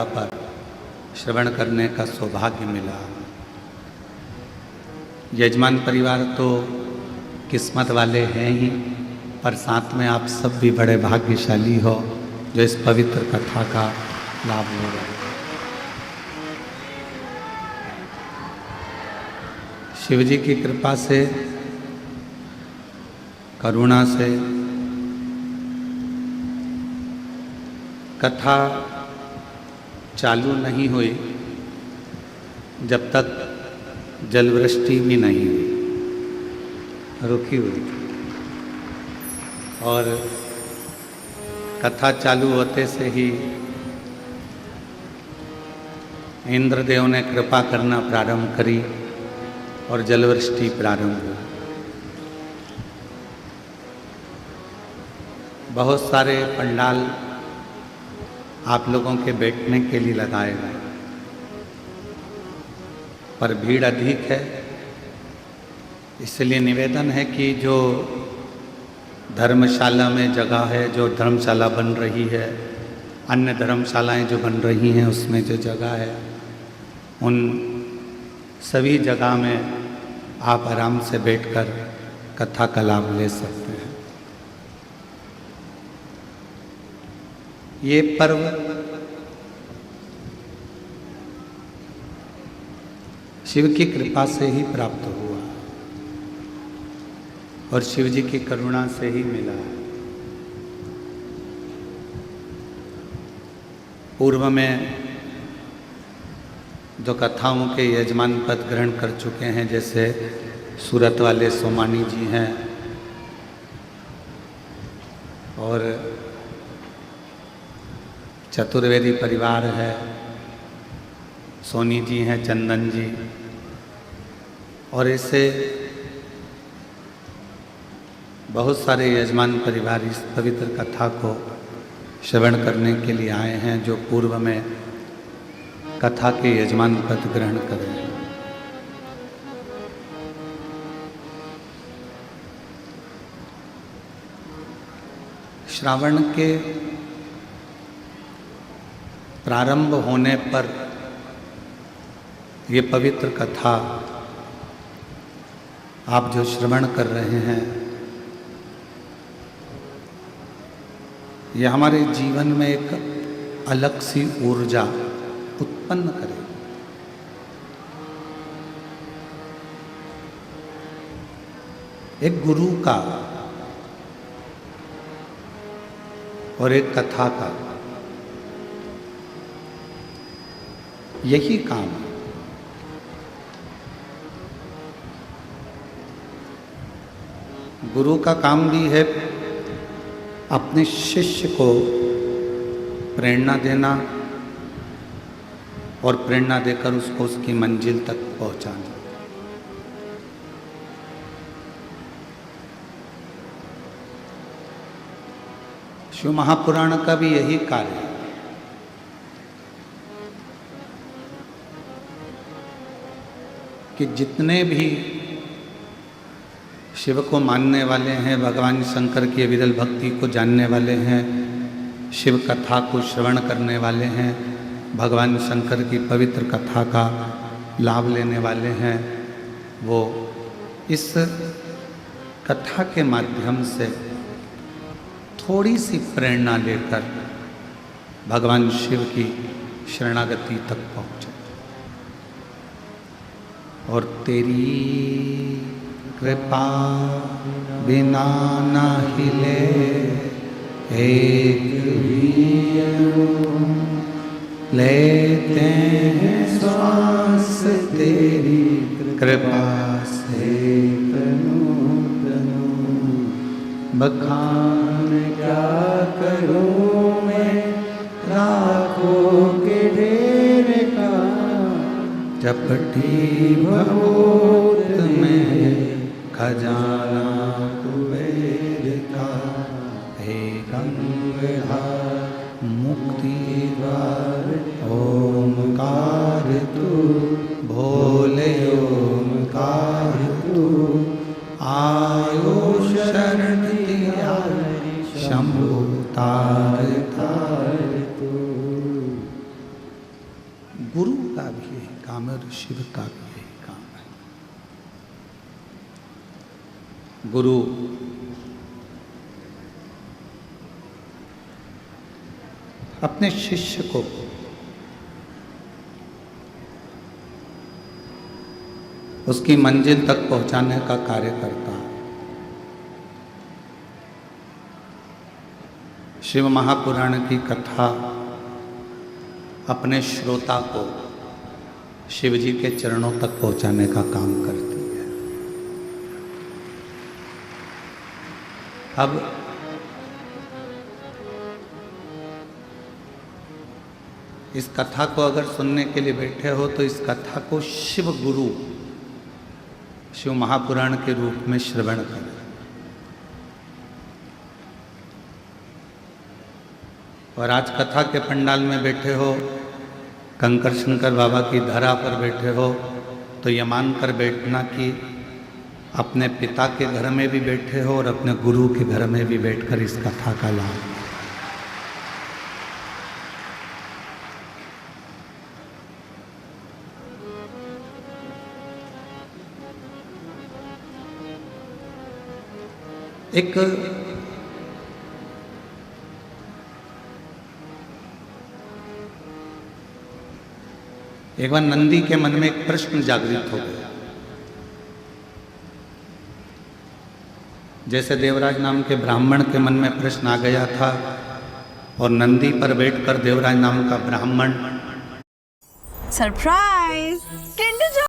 पर श्रवण करने का सौभाग्य मिला। यजमान परिवार तो किस्मत वाले हैं ही, पर साथ में आप सब भी बड़े भाग्यशाली हो जो इस पवित्र कथा का लाभ ले रहे हैं। शिव जी की कृपा से, करुणा से कथा चालू नहीं हुई जब तक जलवृष्टि भी नहीं हुई, रुकी हुई थी। और कथा चालू होते से ही इंद्रदेव ने कृपा करना प्रारंभ करी और जलवृष्टि प्रारंभ हुई। बहुत सारे पंडाल आप लोगों के बैठने के लिए लगाए गए, पर भीड़ अधिक है। इसलिए निवेदन है कि जो धर्मशाला में जगह है, जो धर्मशाला बन रही है, अन्य धर्मशालाएं जो बन रही हैं उसमें जो जगह है, उन सभी जगह में आप आराम से बैठकर कथा का लाभ ले सकते हैं। ये पर्व शिव की कृपा से ही प्राप्त हुआ और शिव जी की करुणा से ही मिला। पूर्व में जो कथाओं के यजमान पद ग्रहण कर चुके हैं, जैसे सूरत वाले सोमानी जी हैं और चतुर्वेदी परिवार है, सोनी जी हैं, चंदन जी, और ऐसे बहुत सारे यजमान परिवार इस पवित्र कथा को श्रवण करने के लिए आए हैं, जो पूर्व में कथा के यजमान पद ग्रहण कर रहे हैं। श्रावण के प्रारंभ होने पर ये पवित्र कथा आप जो श्रवण कर रहे हैं, ये हमारे जीवन में एक अलग सी ऊर्जा उत्पन्न करे। एक गुरु का और एक कथा का यही काम है। गुरु का काम भी है अपने शिष्य को प्रेरणा देना और प्रेरणा देकर उसको उसकी मंजिल तक पहुंचाना। शिव महापुराण का भी यही कार्य है। कि जितने भी शिव को मानने वाले हैं, भगवान शंकर की अविरल भक्ति को जानने वाले हैं, शिव कथा को श्रवण करने वाले हैं, भगवान शंकर की पवित्र कथा का लाभ लेने वाले हैं, वो इस कथा के माध्यम से थोड़ी सी प्रेरणा लेकर भगवान शिव की शरणागति तक पहुँचे। और तेरी कृपा बिना ना हिले एक भी लेते हैं श्वास, तेरी कृपा से तनु तनु बखान क्या करूं मैं, राखों के ढेर का चपटी भभूत में खजाना कुबेर का, हे गंगाधर मुक्ति द्वार ओमकार तू, भोले ओमकार तू, आयो शरण दिया शंभु तार तार तू। गुरु का भी यही काम है और शिव का भी यही काम है। गुरु अपने शिष्य को उसकी मंजिल तक पहुंचाने का कार्य करता है। शिव महापुराण की कथा अपने श्रोता को शिव जी के चरणों तक पहुंचाने का काम करती है। अब इस कथा को अगर सुनने के लिए बैठे हो तो इस कथा को शिव गुरु, शिव महापुराण के रूप में श्रवण करें। और आज कथा के पंडाल में बैठे हो, कंकर शंकर बाबा की धरा पर बैठे हो, तो ये मानकर बैठना कि अपने पिता के घर में भी बैठे हो और अपने गुरु के घर में भी बैठकर इस कथा का लाभ। एक बार नंदी के मन में एक प्रश्न जागृत हो गया। जैसे देवराज नाम के ब्राह्मण के मन में प्रश्न आ गया था और नंदी पर बैठकर देवराज नाम का ब्राह्मण सरप्राइज किंडर